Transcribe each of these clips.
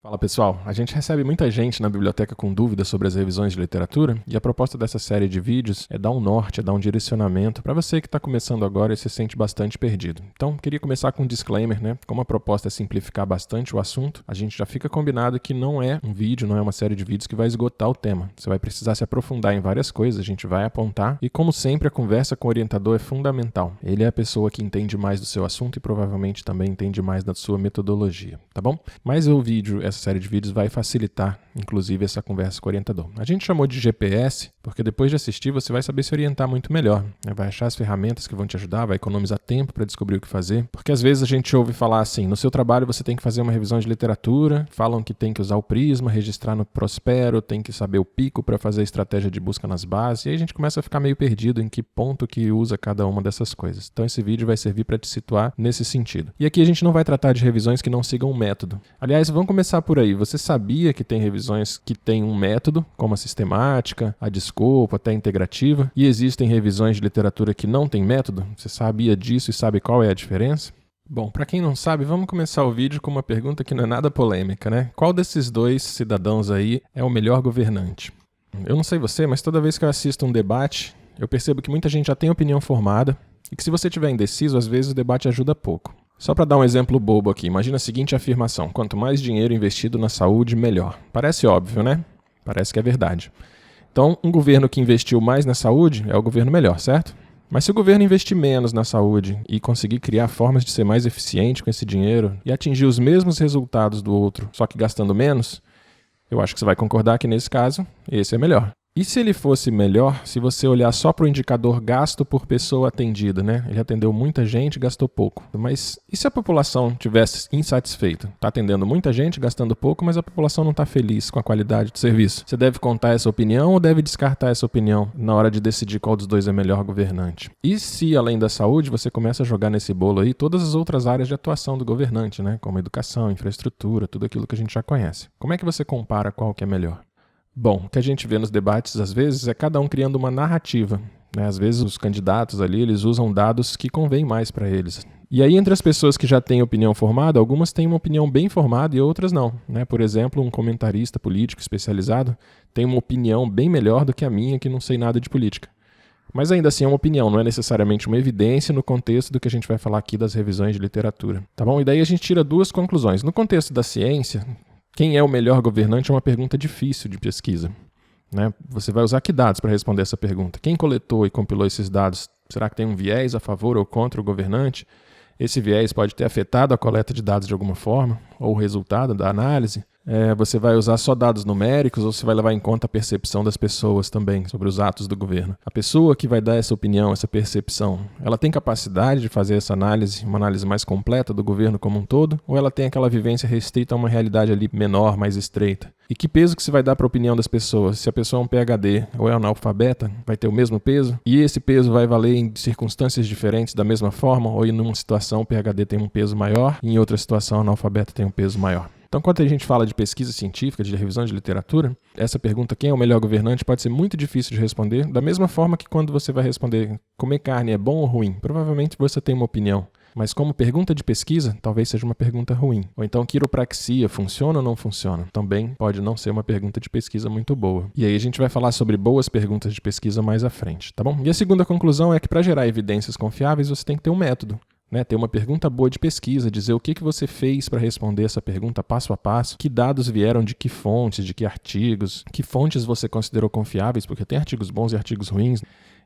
Fala pessoal, a gente recebe muita gente na biblioteca com dúvidas sobre as revisões de literatura e a proposta dessa série de vídeos é dar um norte, é dar um direcionamento para você que está começando agora e se sente bastante perdido. Então, queria começar com um disclaimer, né? Como a proposta é simplificar bastante o assunto, a gente já fica combinado que não é um vídeo, não é uma série de vídeos que vai esgotar o tema. Você vai precisar se aprofundar em várias coisas, a gente vai apontar e, como sempre, a conversa com o orientador é fundamental. Ele é a pessoa que entende mais do seu assunto e provavelmente também entende mais da sua metodologia, tá bom? Mas o vídeo, essa série de vídeos vai facilitar, inclusive, essa conversa com o orientador. A gente chamou de GPS, porque depois de assistir você vai saber se orientar muito melhor. Vai achar as ferramentas que vão te ajudar, vai economizar tempo para descobrir o que fazer. Porque às vezes a gente ouve falar assim, no seu trabalho você tem que fazer uma revisão de literatura, falam que tem que usar o Prisma, registrar no Prospero, tem que saber o Pico para fazer a estratégia de busca nas bases, e aí a gente começa a ficar meio perdido em que ponto que usa cada uma dessas coisas. Então esse vídeo vai servir para te situar nesse sentido. E aqui a gente não vai tratar de revisões que não sigam um método. Aliás, vamos começar por aí. Você sabia que tem revisões que têm um método, como a sistemática, a de escopo, até a integrativa, e existem revisões de literatura que não têm método? Você sabia disso e sabe qual é a diferença? Bom, para quem não sabe, vamos começar o vídeo com uma pergunta que não é nada polêmica, né? Qual desses dois cidadãos aí é o melhor governante? Eu não sei você, mas toda vez que eu assisto um debate, eu percebo que muita gente já tem opinião formada e que se você estiver indeciso, às vezes o debate ajuda pouco. Só para dar um exemplo bobo aqui, imagina a seguinte afirmação: quanto mais dinheiro investido na saúde, melhor. Parece óbvio, né? Parece que é verdade. Então, um governo que investiu mais na saúde é o governo melhor, certo? Mas se o governo investir menos na saúde e conseguir criar formas de ser mais eficiente com esse dinheiro e atingir os mesmos resultados do outro, só que gastando menos, eu acho que você vai concordar que nesse caso, esse é melhor. E se ele fosse melhor, se você olhar só para o indicador gasto por pessoa atendida, né? Ele atendeu muita gente e gastou pouco. Mas e se a população estivesse insatisfeita? Está atendendo muita gente, gastando pouco, mas a população não está feliz com a qualidade do serviço. Você deve contar essa opinião ou deve descartar essa opinião na hora de decidir qual dos dois é melhor governante? E se, além da saúde, você começa a jogar nesse bolo aí todas as outras áreas de atuação do governante, né? Como educação, infraestrutura, tudo aquilo que a gente já conhece. Como é que você compara qual que é melhor? Bom, o que a gente vê nos debates, às vezes, é cada um criando uma narrativa, né? Às vezes os candidatos ali, eles usam dados que convêm mais para eles. E aí, entre as pessoas que já têm opinião formada, algumas têm uma opinião bem formada e outras não, né? Por exemplo, um comentarista político especializado tem uma opinião bem melhor do que a minha, que não sei nada de política. Mas ainda assim é uma opinião, não é necessariamente uma evidência no contexto do que a gente vai falar aqui das revisões de literatura, tá bom? E daí a gente tira duas conclusões. No contexto da ciência, quem é o melhor governante é uma pergunta difícil de pesquisa, né? Você vai usar que dados para responder essa pergunta? Quem coletou e compilou esses dados? Será que tem um viés a favor ou contra o governante? Esse viés pode ter afetado a coleta de dados de alguma forma, ou o resultado da análise? Você vai usar só dados numéricos ou você vai levar em conta a percepção das pessoas também sobre os atos do governo? A pessoa que vai dar essa opinião, essa percepção, ela tem capacidade de fazer essa análise, uma análise mais completa do governo como um todo? Ou ela tem aquela vivência restrita a uma realidade ali menor, mais estreita? E que peso que você vai dar para a opinião das pessoas? Se a pessoa é um PhD ou é analfabeta, vai ter o mesmo peso? E esse peso vai valer em circunstâncias diferentes da mesma forma? Ou em uma situação o PhD tem um peso maior e em outra situação o analfabeto tem um peso maior? Então, quando a gente fala de pesquisa científica, de revisão de literatura, essa pergunta, quem é o melhor governante, pode ser muito difícil de responder, da mesma forma que quando você vai responder comer carne é bom ou ruim, provavelmente você tem uma opinião. Mas como pergunta de pesquisa, talvez seja uma pergunta ruim. Ou então, quiropraxia funciona ou não funciona? Também pode não ser uma pergunta de pesquisa muito boa. E aí a gente vai falar sobre boas perguntas de pesquisa mais à frente, tá bom? E a segunda conclusão é que para gerar evidências confiáveis, você tem que ter um método. Ter uma pergunta boa de pesquisa, dizer o que você fez para responder essa pergunta passo a passo, que dados vieram de que fontes, de que artigos, que fontes você considerou confiáveis, porque tem artigos bons e artigos ruins.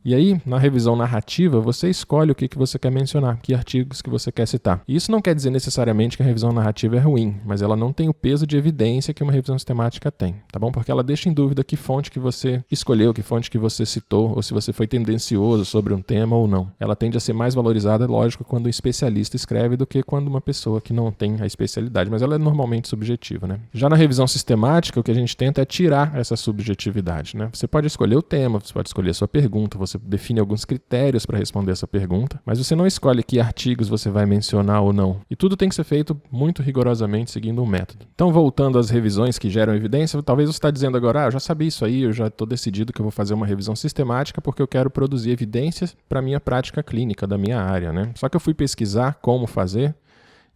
E aí, na revisão narrativa, você escolhe o que você quer mencionar, que artigos que você quer citar. E isso não quer dizer necessariamente que a revisão narrativa é ruim, mas ela não tem o peso de evidência que uma revisão sistemática tem, tá bom? Porque ela deixa em dúvida que fonte que você escolheu, que fonte que você citou, ou se você foi tendencioso sobre um tema ou não. Ela tende a ser mais valorizada, lógico, quando um especialista escreve do que quando uma pessoa que não tem a especialidade, mas ela é normalmente subjetiva, né? Já na revisão sistemática, o que a gente tenta é tirar essa subjetividade, né? Você pode escolher o tema, você pode escolher a sua pergunta, você define alguns critérios para responder essa pergunta, mas você não escolhe que artigos você vai mencionar ou não. E tudo tem que ser feito muito rigorosamente seguindo um método. Então, voltando às revisões que geram evidência, talvez você está dizendo agora, eu já sabia isso aí, eu já estou decidido que eu vou fazer uma revisão sistemática porque eu quero produzir evidências para a minha prática clínica da minha área, né? Só que eu fui pesquisar como fazer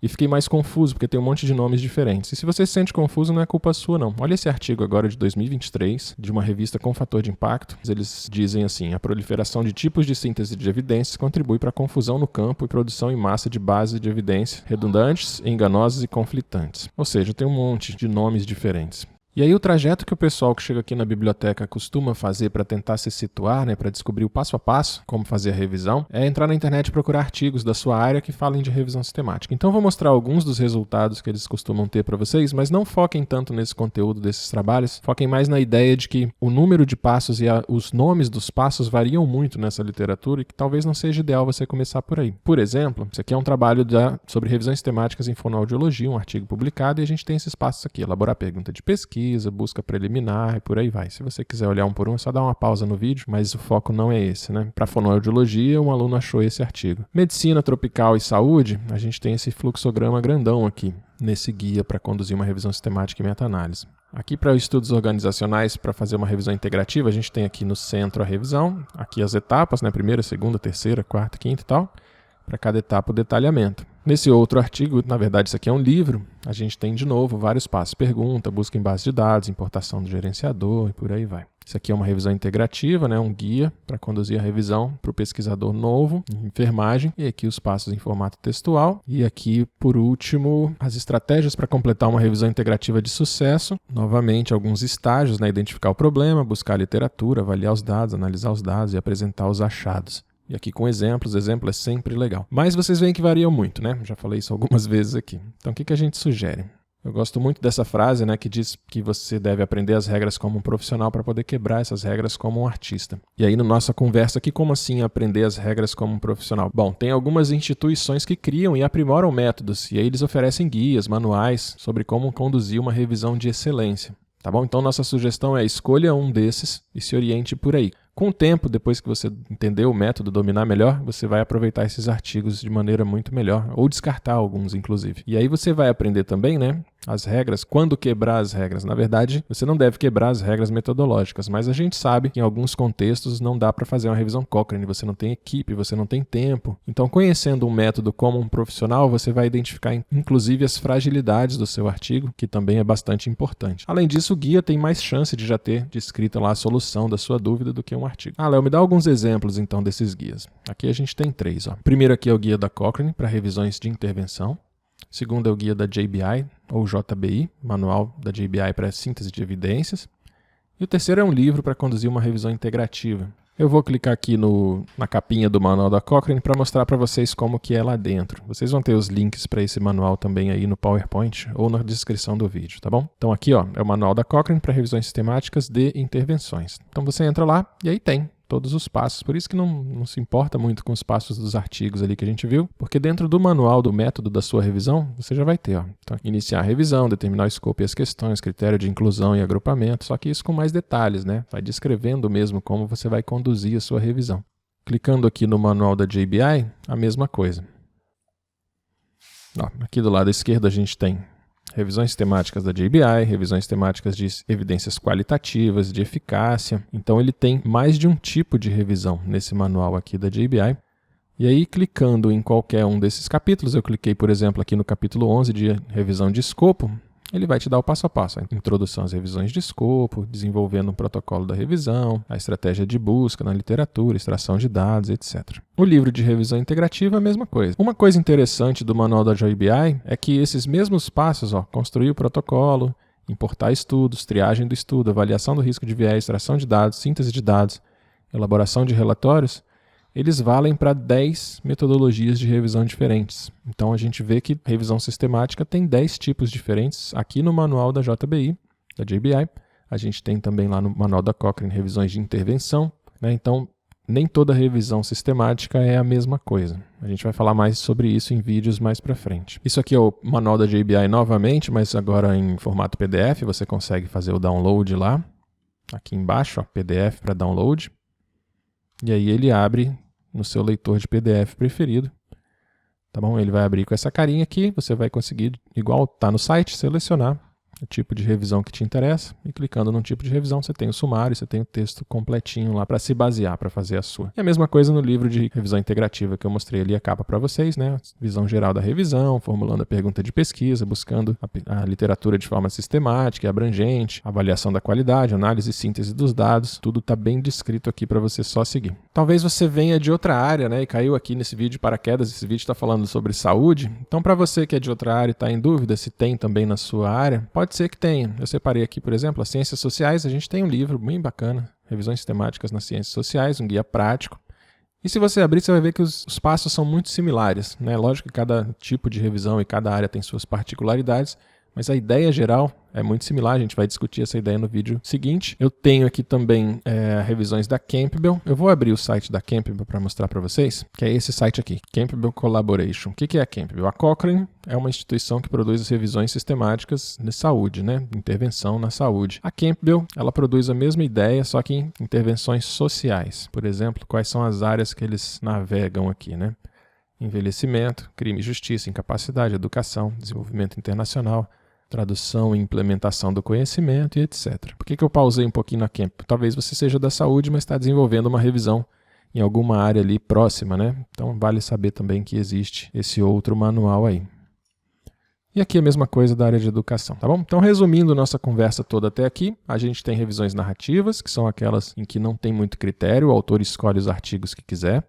e fiquei mais confuso, porque tem um monte de nomes diferentes. E se você se sente confuso, não é culpa sua, não. Olha esse artigo agora de 2023, de uma revista com fator de impacto. Eles dizem assim: a proliferação de tipos de síntese de evidências contribui para a confusão no campo e produção em massa de bases de evidência redundantes, enganosas e conflitantes. Ou seja, tem um monte de nomes diferentes. E aí o trajeto que o pessoal que chega aqui na biblioteca costuma fazer para tentar se situar, para descobrir o passo a passo, como fazer a revisão, é entrar na internet e procurar artigos da sua área que falem de revisão sistemática. Então vou mostrar alguns dos resultados que eles costumam ter para vocês, mas não foquem tanto nesse conteúdo desses trabalhos, foquem mais na ideia de que o número de passos e os nomes dos passos variam muito nessa literatura e que talvez não seja ideal você começar por aí. Por exemplo, esse aqui é um trabalho sobre revisões sistemáticas em fonoaudiologia, um artigo publicado, e a gente tem esses passos aqui: elaborar pergunta de pesquisa, busca preliminar e por aí vai. Se você quiser olhar um por um, é só dar uma pausa no vídeo, mas o foco não é esse, Para fonoaudiologia, um aluno achou esse artigo. Medicina tropical e saúde, a gente tem esse fluxograma grandão aqui, nesse guia para conduzir uma revisão sistemática e meta-análise. Aqui para estudos organizacionais, para fazer uma revisão integrativa, a gente tem aqui no centro a revisão, aqui as etapas, primeira, segunda, terceira, quarta, quinta e tal. Para cada etapa o detalhamento. Nesse outro artigo, na verdade isso aqui é um livro, a gente tem de novo vários passos: pergunta, busca em base de dados, importação do gerenciador e por aí vai. Isso aqui é uma revisão integrativa, um guia para conduzir a revisão para o pesquisador novo em enfermagem. E aqui os passos em formato textual. E aqui, por último, as estratégias para completar uma revisão integrativa de sucesso. Novamente, alguns estágios: identificar o problema, buscar a literatura, avaliar os dados, analisar os dados e apresentar os achados. E aqui com exemplos, exemplo é sempre legal. Mas vocês veem que variam muito, Já falei isso algumas vezes aqui. Então o que a gente sugere? Eu gosto muito dessa frase, que diz que você deve aprender as regras como um profissional para poder quebrar essas regras como um artista. E aí, na nossa conversa aqui, como assim aprender as regras como um profissional? Bom, tem algumas instituições que criam e aprimoram métodos, e aí eles oferecem guias, manuais sobre como conduzir uma revisão de excelência. Tá bom? Então nossa sugestão é: escolha um desses e se oriente por aí. Com o tempo, depois que você entender o método, dominar melhor, você vai aproveitar esses artigos de maneira muito melhor, ou descartar alguns, inclusive. E aí você vai aprender também, as regras, quando quebrar as regras. Na verdade, você não deve quebrar as regras metodológicas, mas a gente sabe que em alguns contextos não dá para fazer uma revisão Cochrane, você não tem equipe, você não tem tempo. Então, conhecendo um método como um profissional, você vai identificar inclusive as fragilidades do seu artigo, que também é bastante importante. Além disso, o guia tem mais chance de já ter descrito lá a solução da sua dúvida do que um artigo. Léo, me dá alguns exemplos então desses guias. Aqui a gente tem 3. Primeiro aqui é o guia da Cochrane para revisões de intervenção. Segundo é o guia da JBI, ou JBI, manual da JBI para síntese de evidências. E o terceiro é um livro para conduzir uma revisão integrativa. Eu vou clicar aqui na capinha do manual da Cochrane para mostrar para vocês como que é lá dentro. Vocês vão ter os links para esse manual também aí no PowerPoint ou na descrição do vídeo, tá bom? Então aqui é o manual da Cochrane para revisões sistemáticas de intervenções. Então você entra lá e aí tem todos os passos. Por isso que não se importa muito com os passos dos artigos ali que a gente viu, porque dentro do manual do método da sua revisão, você já vai ter. Então, iniciar a revisão, determinar o escopo e as questões, critério de inclusão e agrupamento, só que isso com mais detalhes, Vai descrevendo mesmo como você vai conduzir a sua revisão. Clicando aqui no manual da JBI, a mesma coisa. Aqui do lado esquerdo a gente tem revisões temáticas da JBI, revisões temáticas de evidências qualitativas, de eficácia. Então ele tem mais de um tipo de revisão nesse manual aqui da JBI. E aí, clicando em qualquer um desses capítulos, eu cliquei, por exemplo, aqui no capítulo 11 de revisão de escopo, ele vai te dar o passo a passo: a introdução às revisões de escopo, desenvolvendo um protocolo da revisão, a estratégia de busca na literatura, extração de dados, etc. O livro de revisão integrativa é a mesma coisa. Uma coisa interessante do manual da JBI é que esses mesmos passos, construir o protocolo, importar estudos, triagem do estudo, avaliação do risco de viés, extração de dados, síntese de dados, elaboração de relatórios, eles valem para 10 metodologias de revisão diferentes. Então a gente vê que revisão sistemática tem 10 tipos diferentes aqui no manual da JBI, da JBI. A gente tem também lá no manual da Cochrane revisões de intervenção. Então nem toda revisão sistemática é a mesma coisa. A gente vai falar mais sobre isso em vídeos mais para frente. Isso aqui é o manual da JBI novamente, mas agora em formato PDF. Você consegue fazer o download lá. Aqui embaixo, PDF para download. E aí ele abre no seu leitor de PDF preferido. Tá bom? Ele vai abrir com essa carinha aqui, você vai conseguir, igual está no site, selecionar o tipo de revisão que te interessa, e clicando no tipo de revisão você tem o sumário, você tem o texto completinho lá para se basear, para fazer a sua. E a mesma coisa no livro de revisão integrativa que eu mostrei ali a capa para vocês, né? Visão geral da revisão, formulando a pergunta de pesquisa, buscando a literatura de forma sistemática e abrangente, avaliação da qualidade, análise e síntese dos dados, tudo está bem descrito aqui para você só seguir. Talvez você venha de outra área, né? E caiu aqui nesse vídeo de paraquedas, esse vídeo está falando sobre saúde. Então, para você que é de outra área e está em dúvida se tem também na sua área, pode ser que tenha. Eu separei aqui, por exemplo, as ciências sociais, a gente tem um livro bem bacana, Revisões Sistemáticas nas Ciências Sociais, um guia prático. E se você abrir, você vai ver que os passos são muito similares, né? Lógico que cada tipo de revisão e cada área tem suas particularidades, mas a ideia geral é muito similar, a gente vai discutir essa ideia no vídeo seguinte. Eu tenho aqui também revisões da Campbell. Eu vou abrir o site da Campbell para mostrar para vocês, que é esse site aqui, Campbell Collaboration. O que é a Campbell? A Cochrane é uma instituição que produz as revisões sistemáticas de saúde, né? Intervenção na saúde. A Campbell, ela produz a mesma ideia, só que em intervenções sociais. Por exemplo, quais são as áreas que eles navegam aqui, né? Envelhecimento, crime e justiça, incapacidade, educação, desenvolvimento internacional, tradução e implementação do conhecimento e etc. Por que eu pausei um pouquinho na Campbell? Talvez você seja da saúde, mas está desenvolvendo uma revisão em alguma área ali próxima, né? Então vale saber também que existe esse outro manual aí. E aqui a mesma coisa da área de educação, tá bom? Então, resumindo nossa conversa toda até aqui, a gente tem revisões narrativas, que são aquelas em que não tem muito critério, o autor escolhe os artigos que quiser.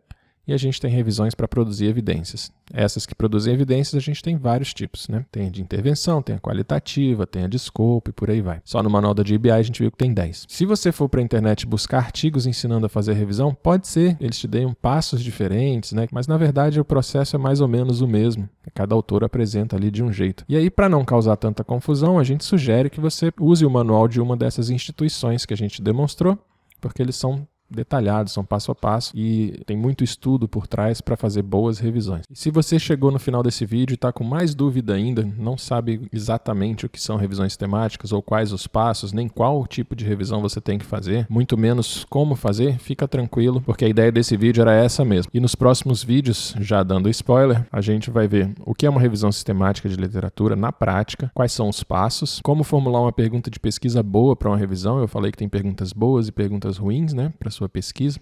E a gente tem revisões para produzir evidências. Essas que produzem evidências, a gente tem vários tipos, né? Tem a de intervenção, tem a qualitativa, tem a de escopo e por aí vai. Só no manual da GBI a gente viu que tem 10. Se você for para a internet buscar artigos ensinando a fazer revisão, pode ser, eles te deem passos diferentes, né? Mas na verdade o processo é mais ou menos o mesmo. Cada autor apresenta ali de um jeito. E aí, para não causar tanta confusão, a gente sugere que você use o manual de uma dessas instituições que a gente demonstrou, porque eles são detalhados, são passo a passo e tem muito estudo por trás para fazer boas revisões. E se você chegou no final desse vídeo e está com mais dúvida ainda, não sabe exatamente o que são revisões temáticas ou quais os passos, nem qual tipo de revisão você tem que fazer, muito menos como fazer, fica tranquilo, porque a ideia desse vídeo era essa mesmo. E nos próximos vídeos, já dando spoiler, a gente vai ver o que é uma revisão sistemática de literatura na prática, quais são os passos, como formular uma pergunta de pesquisa boa para uma revisão. Eu falei que tem perguntas boas e perguntas ruins, né, para sua pesquisa.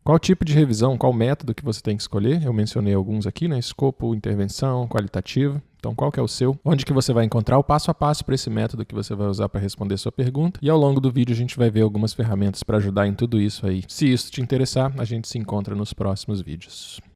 Qual tipo de revisão, qual método que você tem que escolher? Eu mencionei alguns aqui, né? Escopo, intervenção, qualitativa. Então, qual que é o seu? Onde que você vai encontrar o passo a passo para esse método que você vai usar para responder a sua pergunta? E ao longo do vídeo a gente vai ver algumas ferramentas para ajudar em tudo isso aí. Se isso te interessar, a gente se encontra nos próximos vídeos.